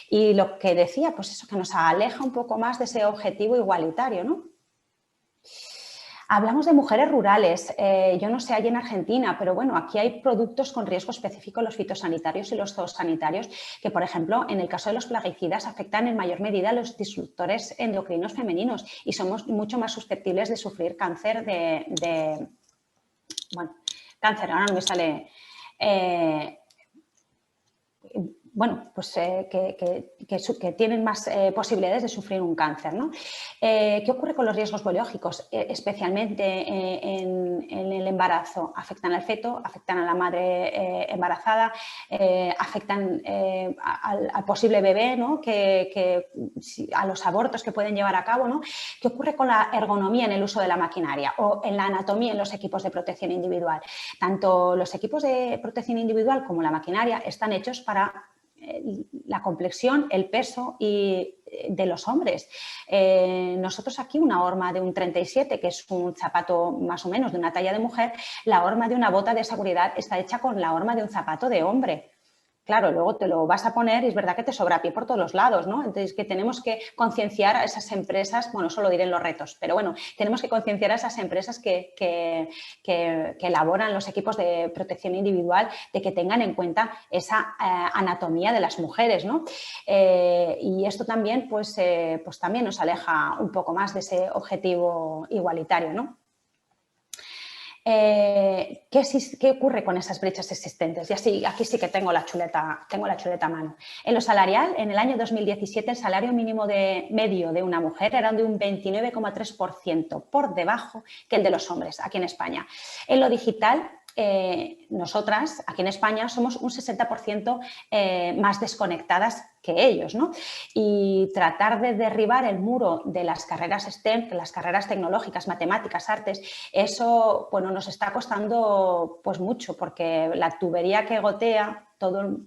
Y lo que decía, pues eso, que nos aleja un poco más de ese objetivo igualitario, ¿no? Hablamos de mujeres rurales. Yo no sé allí en Argentina, pero bueno, aquí hay productos con riesgo específico, los fitosanitarios y los zoosanitarios, que, por ejemplo, en el caso de los plaguicidas, afectan en mayor medida a los disruptores endocrinos femeninos y somos mucho más susceptibles de sufrir cáncer cáncer, ahora no me sale... pues que tienen más posibilidades de sufrir un cáncer, ¿no? ¿Qué ocurre con los riesgos biológicos? Especialmente en el embarazo. Afectan al feto, afectan a la madre embarazada, afectan al posible bebé, ¿no?, a los abortos que pueden llevar a cabo, ¿no? ¿Qué ocurre con la ergonomía en el uso de la maquinaria o en la anatomía en los equipos de protección individual? Tanto los equipos de protección individual como la maquinaria están hechos para la complexión, el peso de los hombres. Nosotros aquí una horma de un 37, que es un zapato más o menos de una talla de mujer, la horma de una bota de seguridad está hecha con la horma de un zapato de hombre. claro, luego te lo vas a poner y es verdad que te sobra pie por todos los lados, ¿no? Entonces, que tenemos que concienciar a esas empresas, bueno, eso lo diré en los retos, pero bueno, tenemos que concienciar a esas empresas que elaboran los equipos de protección individual de que tengan en cuenta esa anatomía de las mujeres, ¿no? Y esto también, pues también nos aleja un poco más de ese objetivo igualitario, ¿no? ¿Qué ocurre con esas brechas existentes? Y así, aquí sí que tengo la chuleta a mano. En lo salarial, en el año 2017, el salario mínimo medio de una mujer era de un 29,3% por debajo que el de los hombres aquí en España. En lo digital, nosotras, aquí en España, somos un 60% más desconectadas que ellos, ¿no? Y tratar de derribar el muro de las carreras STEM, de las carreras tecnológicas, matemáticas, artes, eso, bueno, nos está costando pues mucho, porque la tubería que gotea,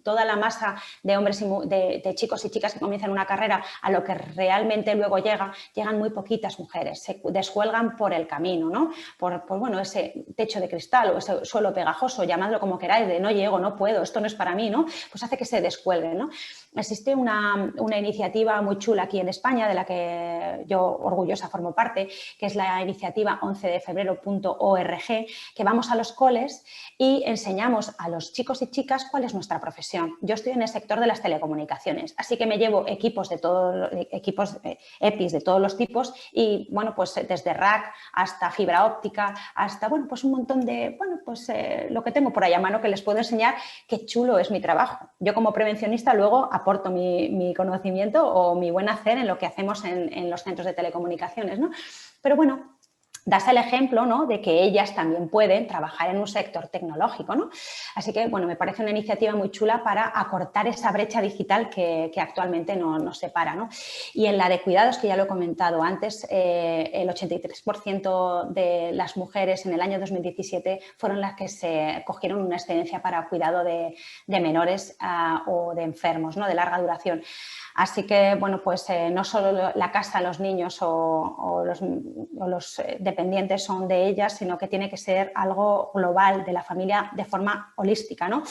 toda la masa de hombres y de chicos y chicas que comienzan una carrera a lo que realmente luego llegan muy poquitas mujeres, se descuelgan por el camino, ¿no? Por bueno, ese techo de cristal o ese suelo pegajoso, llamadlo como queráis, de no llego, no puedo, esto no es para mí, ¿no? Pues hace que se descuelguen, ¿no? Existe una iniciativa muy chula aquí en España, de la que yo orgullosa formo parte, que es la iniciativa 11defebrero.org, que vamos a los coles y enseñamos a los chicos y chicas cuál es nuestra profesión. Yo estoy en el sector de las telecomunicaciones, así que me llevo equipos EPIs de todos los tipos y, bueno, pues desde rack hasta fibra óptica, hasta, bueno, pues un montón de, bueno, pues lo que tengo por ahí a mano que les puedo enseñar qué chulo es mi trabajo. Yo como prevencionista luego aporto mi conocimiento o mi buen hacer en lo que hacemos en los centros de telecomunicaciones, ¿no? Pero bueno, das el ejemplo, ¿no?, de que ellas también pueden trabajar en un sector tecnológico, ¿no? Así que, bueno, me parece una iniciativa muy chula para acortar esa brecha digital que actualmente nos separa, ¿no? Y en la de cuidados, que ya lo he comentado antes, el 83% de las mujeres en el año 2017 fueron las que se cogieron una excedencia para cuidado de menores o de enfermos, ¿no?, de larga duración. Así que, bueno, pues no solo la casa, los niños o los dependientes son de ellas, sino que tiene que ser algo global de la familia de forma holística, ¿no?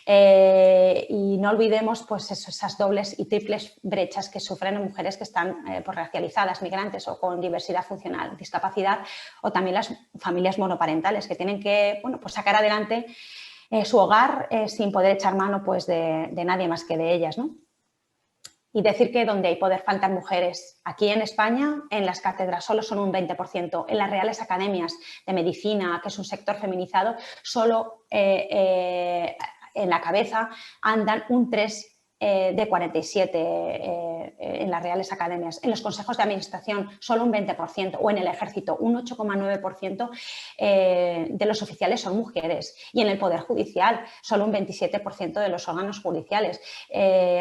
Y no olvidemos pues esas dobles y triples brechas que sufren mujeres que están pues, racializadas, migrantes o con diversidad funcional, discapacidad, o también las familias monoparentales que tienen que, bueno, pues sacar adelante su hogar sin poder echar mano pues, de nadie más que de ellas, ¿no? Y decir que donde hay poder faltan mujeres. Aquí en España, en las cátedras solo son un 20%. En las reales academias de medicina, que es un sector feminizado, solo en la cabeza andan un 3 de 47 en las reales academias. En los consejos de administración solo un 20%, o en el ejército un 8,9% de los oficiales son mujeres, y en el poder judicial solo un 27% de los órganos judiciales.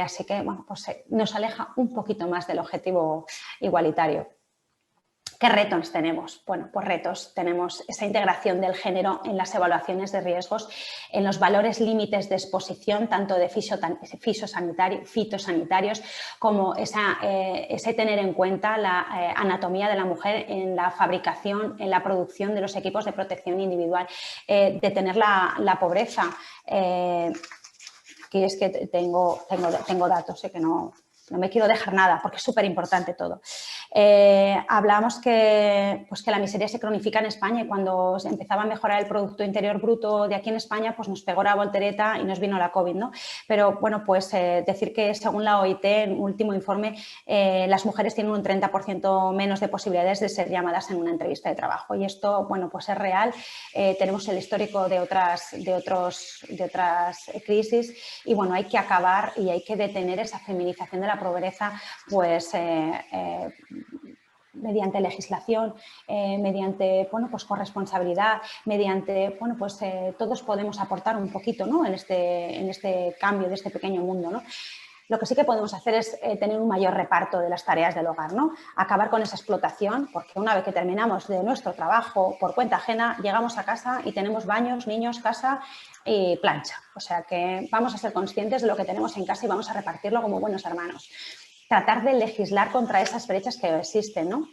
Así que, bueno, pues nos aleja un poquito más del objetivo igualitario. ¿Qué retos tenemos? Bueno, pues retos. Tenemos esa integración del género en las evaluaciones de riesgos, en los valores límites de exposición, tanto de fitosanitarios, como ese tener en cuenta la anatomía de la mujer en la fabricación, en la producción de los equipos de protección individual, detener la pobreza. Aquí es que tengo datos, que no me quiero dejar nada, porque es súper importante todo. Hablamos que la miseria se cronifica en España, y cuando se empezaba a mejorar el Producto Interior Bruto de aquí en España, pues nos pegó la voltereta y nos vino la COVID, ¿no? Pero bueno, pues decir que según la OIT, en un último informe, las mujeres tienen un 30% menos de posibilidades de ser llamadas en una entrevista de trabajo, y esto, bueno, pues es real. Tenemos el histórico de otras crisis, y bueno, hay que acabar y hay que detener esa feminización de la pobreza, pues mediante legislación, mediante, bueno, pues corresponsabilidad, mediante, bueno, pues todos podemos aportar un poquito, ¿no?, en este cambio de este pequeño mundo, ¿no? Lo que sí que podemos hacer es tener un mayor reparto de las tareas del hogar, ¿no? Acabar con esa explotación, porque una vez que terminamos de nuestro trabajo por cuenta ajena, llegamos a casa y tenemos baños, niños, casa y plancha. O sea que vamos a ser conscientes de lo que tenemos en casa y vamos a repartirlo como buenos hermanos. Tratar de legislar contra esas brechas que existen, ¿no?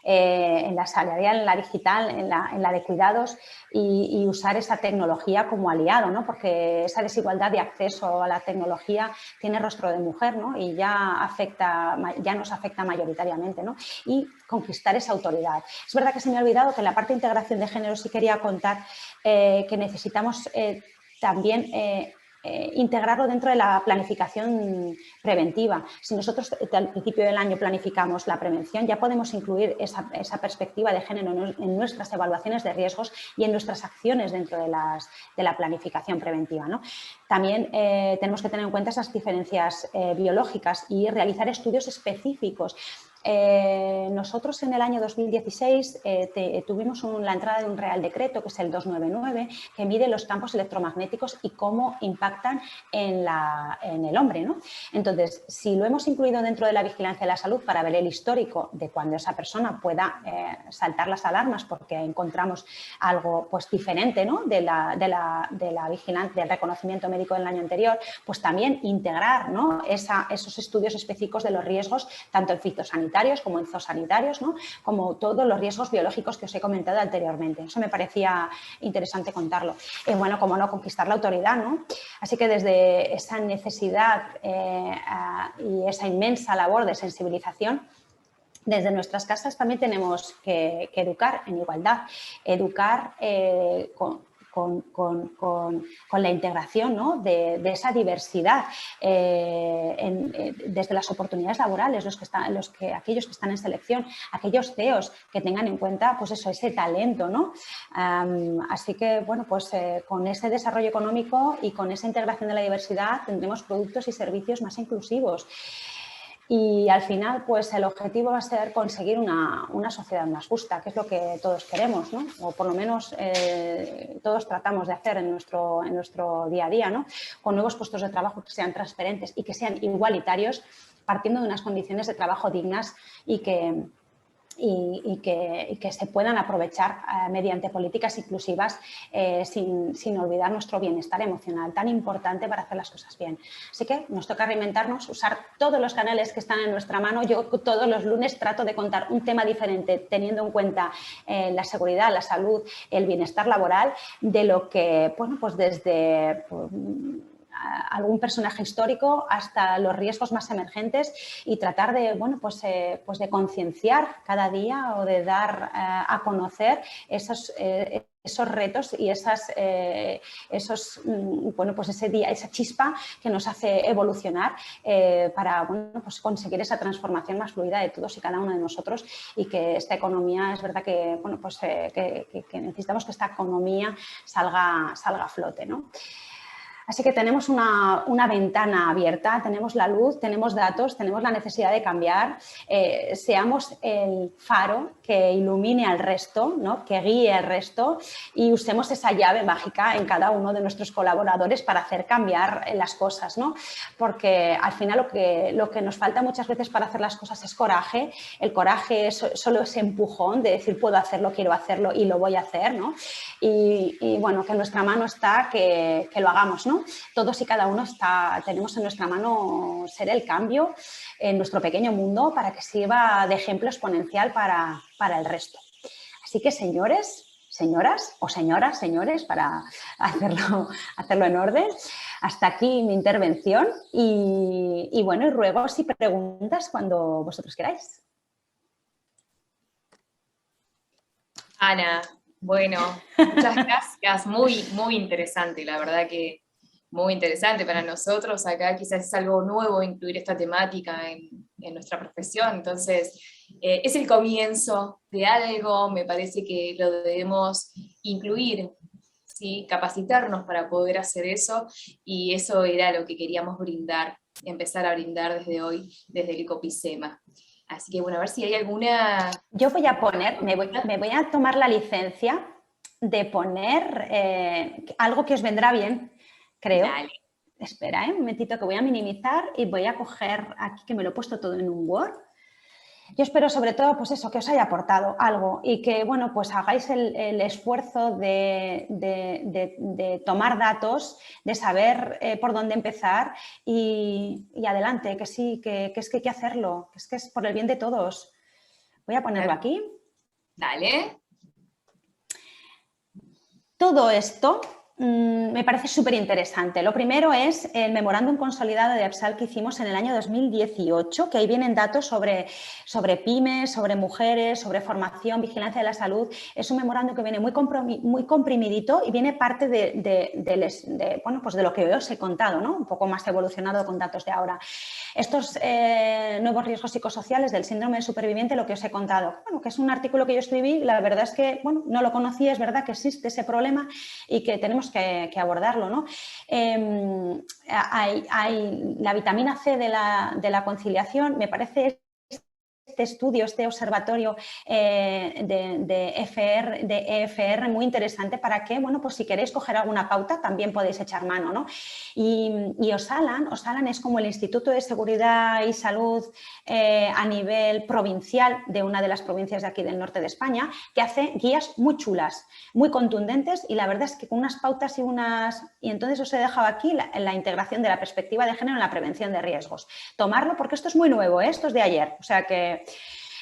en la salarial, en la digital, en la de cuidados y usar esa tecnología como aliado, ¿no? Porque esa desigualdad de acceso a la tecnología tiene rostro de mujer, ¿no? Y ya nos afecta mayoritariamente, ¿no? Y conquistar esa autoridad. Es verdad que se me ha olvidado que en la parte de integración de género sí quería contar que necesitamos también integrarlo dentro de la planificación preventiva. Si nosotros al principio del año planificamos la prevención, ya podemos incluir esa perspectiva de género en nuestras evaluaciones de riesgos y en nuestras acciones dentro de la planificación preventiva, ¿no? También tenemos que tener en cuenta esas diferencias biológicas y realizar estudios específicos. Nosotros en el año 2016 tuvimos la entrada de un Real Decreto, que es el 299, que mide los campos electromagnéticos y cómo impactan en el hombre, ¿no? Entonces, si lo hemos incluido dentro de la vigilancia de la salud para ver el histórico de cuando esa persona pueda saltar las alarmas porque encontramos algo pues, diferente, ¿no? de la vigilancia, del reconocimiento médico del año anterior, pues también integrar, ¿no? esos estudios específicos de los riesgos, tanto en fitosanitarios como en zoosanitarios, ¿no? Como todos los riesgos biológicos que os he comentado anteriormente. Eso me parecía interesante contarlo. Bueno, como no, conquistar la autoridad, ¿no? Así que desde esa necesidad y esa inmensa labor de sensibilización, desde nuestras casas también tenemos que educar en igualdad, educar con la integración, ¿no? de esa diversidad desde las oportunidades laborales, aquellos que están en selección, aquellos CEOs que tengan en cuenta pues eso, ese talento, ¿no? Así que bueno, pues con ese desarrollo económico y con esa integración de la diversidad tendremos productos y servicios más inclusivos. Y al final, pues el objetivo va a ser conseguir una sociedad más justa, que es lo que todos queremos, ¿no? O por lo menos todos tratamos de hacer en nuestro día a día, ¿no? Con nuevos puestos de trabajo que sean transparentes y que sean igualitarios, partiendo de unas condiciones de trabajo dignas y que se puedan aprovechar mediante políticas inclusivas sin olvidar nuestro bienestar emocional, tan importante para hacer las cosas bien. Así que nos toca reinventarnos, usar todos los canales que están en nuestra mano. Yo todos los lunes trato de contar un tema diferente, teniendo en cuenta la seguridad, la salud, el bienestar laboral, de lo que, bueno, pues desde algún personaje histórico hasta los riesgos más emergentes y tratar de, bueno, pues de concienciar cada día o de dar a conocer esos retos y bueno, pues ese día, esa chispa que nos hace evolucionar para, bueno, pues conseguir esa transformación más fluida de todos y cada uno de nosotros y que esta economía, es verdad que, bueno, pues que necesitamos que esta economía salga a flote, ¿no? Así que tenemos una ventana abierta, tenemos la luz, tenemos datos, tenemos la necesidad de cambiar. Seamos el faro que ilumine al resto, ¿no? Que guíe al resto y usemos esa llave mágica en cada uno de nuestros colaboradores para hacer cambiar las cosas, ¿no? Porque al final lo que nos falta muchas veces para hacer las cosas es coraje. El coraje es solo ese empujón de decir puedo hacerlo, quiero hacerlo y lo voy a hacer, ¿no? Y bueno, que en nuestra mano está que lo hagamos, ¿no? Todos y cada uno tenemos en nuestra mano ser el cambio en nuestro pequeño mundo para que sirva de ejemplo exponencial para el resto. Así que, señores, señoras o señoras, señores, para hacerlo en orden, hasta aquí mi intervención y bueno, y ruego si preguntas cuando vosotros queráis. Ana, bueno, muchas gracias, muy, muy interesante, la verdad que muy interesante para nosotros. Acá quizás es algo nuevo incluir esta temática en nuestra profesión, entonces es el comienzo de algo, me parece que lo debemos incluir, ¿sí? Capacitarnos para poder hacer eso, y eso era lo que queríamos brindar, empezar a brindar desde hoy, desde el COPICEMA. Así que bueno, a ver si hay alguna... Yo voy a poner, me voy a tomar la licencia de poner algo que os vendrá bien, creo. Dale. Espera, un momentito que voy a minimizar y voy a coger aquí que me lo he puesto todo en un Word. Yo espero sobre todo, pues eso, que os haya aportado algo y que, bueno, pues hagáis el esfuerzo de tomar datos, de saber por dónde empezar y adelante, que sí, que es que hay que hacerlo, que es por el bien de todos. Voy a ponerlo aquí. Dale. Todo esto me parece súper interesante. Lo primero es el memorándum consolidado de EPSAL que hicimos en el año 2018, que ahí vienen datos sobre pymes, sobre mujeres, sobre formación, vigilancia de la salud. Es un memorándum que viene muy comprimidito y viene parte bueno, pues de lo que os he contado, ¿no? Un poco más evolucionado con datos de ahora. Estos nuevos riesgos psicosociales del síndrome de superviviente, lo que os he contado, bueno, que es un artículo que yo escribí, la verdad es que, bueno, no lo conocía, es verdad que existe ese problema y que tenemos que abordarlo, ¿no? Hay la vitamina C de la conciliación, me parece este estudio, este observatorio de EFR muy interesante para que, bueno, pues si queréis coger alguna pauta también podéis echar mano, ¿no? Y Osalan es como el Instituto de Seguridad y Salud a nivel provincial de una de las provincias de aquí del norte de España, que hace guías muy chulas, muy contundentes y la verdad es que con unas pautas y entonces os he dejado aquí la integración de la perspectiva de género en la prevención de riesgos. Tomarlo porque esto es muy nuevo, esto es de ayer, o sea que...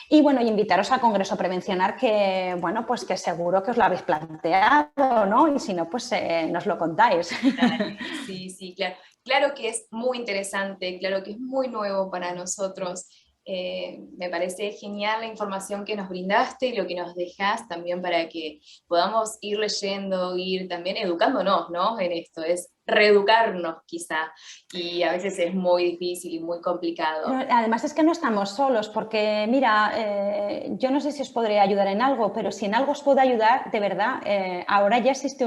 Y bueno, y invitaros al Congreso Prevencionar que, bueno, pues que seguro que os lo habéis planteado, ¿no? Y si no, pues nos lo contáis. Sí, sí, claro. Claro que es muy interesante, claro que es muy nuevo para nosotros. Me parece genial la información que nos brindaste y lo que nos dejas también para que podamos ir leyendo, ir también educándonos, ¿no? En esto, es reeducarnos quizá, y a veces es muy difícil y muy complicado. Pero además es que no estamos solos, porque mira, yo no sé si os podré ayudar en algo, pero si en algo os puedo ayudar, de verdad, ahora ya existe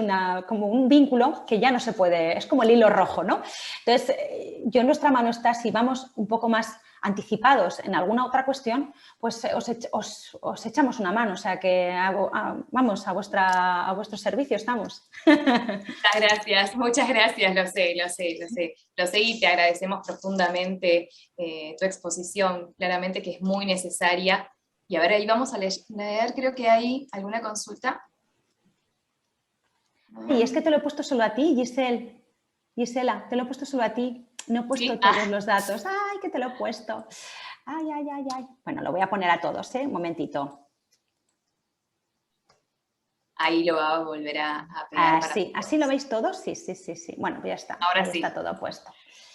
como un vínculo que ya no se puede, es como el hilo rojo, ¿no? Entonces, yo en nuestra mano está, si vamos un poco más anticipados en alguna otra cuestión, pues os echamos una mano, o sea que vamos, a vuestro servicio estamos. Muchas gracias, lo sé y te agradecemos profundamente tu exposición, claramente que es muy necesaria. Y a ver, ahí vamos a leer, creo que hay alguna consulta. Y es que te lo he puesto solo a ti, Gisela, te lo he puesto solo a ti, no he puesto todos los datos. ¡Ay, que te lo he puesto! ¡Ay, ay, ay, ay! Bueno, lo voy a poner a todos, ¿eh? Un momentito. Ahí lo va a volver a pegar. Sí, ¿así lo veis todos? Sí, sí, sí, sí. Bueno, pues ya está. Ahora ahí sí. Está todo puesto.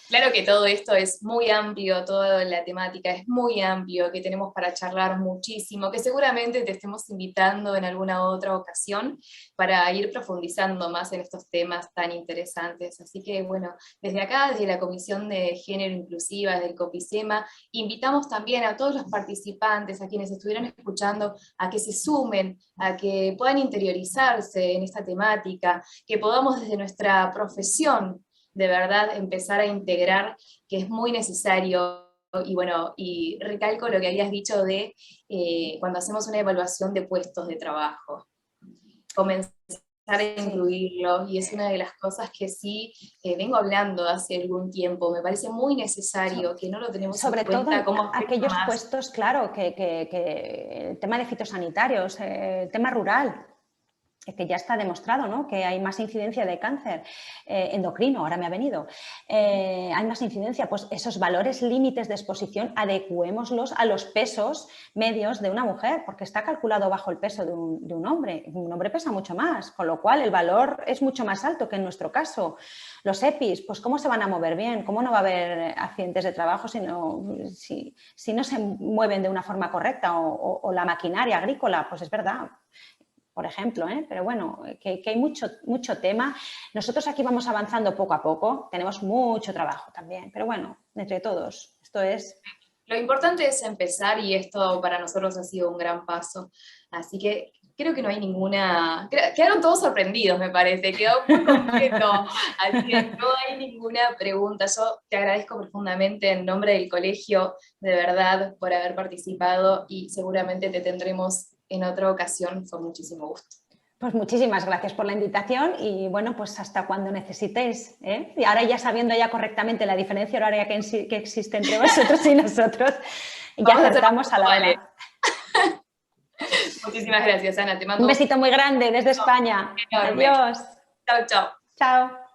Claro que todo esto es muy amplio, toda la temática es muy amplio, que tenemos para charlar muchísimo, que seguramente te estemos invitando en alguna otra ocasión para ir profundizando más en estos temas tan interesantes. Así que bueno, desde acá, desde la Comisión de Género Inclusiva, desde el COPICEMA, invitamos también a todos los participantes, a quienes estuvieron escuchando, a que se sumen, a que puedan interiorizarse en esta temática, que podamos desde nuestra profesión de verdad empezar a integrar, que es muy necesario. Y bueno, y recalco lo que habías dicho de cuando hacemos una evaluación de puestos de trabajo, comenzar a incluirlo, y es una de las cosas que sí vengo hablando hace algún tiempo, me parece muy necesario, que no lo tenemos sobre en cuenta. todo aquellos puestos, claro, que el tema de fitosanitarios, el tema rural, que ya está demostrado, ¿no? Que hay más incidencia de cáncer endocrino, ahora me ha venido, hay más incidencia, pues esos valores límites de exposición adecuémoslos a los pesos medios de una mujer, porque está calculado bajo el peso de un hombre pesa mucho más, con lo cual el valor es mucho más alto que en nuestro caso. Los EPIs, pues ¿cómo se van a mover bien? ¿Cómo no va a haber accidentes de trabajo si no se mueven de una forma correcta o la maquinaria agrícola? Pues es verdad, por ejemplo, pero bueno, que hay mucho tema. Nosotros aquí vamos avanzando poco a poco, tenemos mucho trabajo también, pero bueno, entre todos, esto es... Lo importante es empezar y esto para nosotros ha sido un gran paso, así que creo que no hay ninguna... Quedaron todos sorprendidos, me parece, quedó muy completo, así que no hay ninguna pregunta. Yo te agradezco profundamente en nombre del colegio, de verdad, por haber participado y seguramente te tendremos en otra ocasión con muchísimo gusto. Pues muchísimas gracias por la invitación y bueno, pues hasta cuando necesitéis, ¿eh? Y ahora ya sabiendo ya correctamente la diferencia horaria que existe entre vosotros y nosotros, ya acertamos a la hora. Muchísimas gracias, Ana. Te mando un besito muy grande desde España. Enorme. Adiós. Chao, chao. Chao.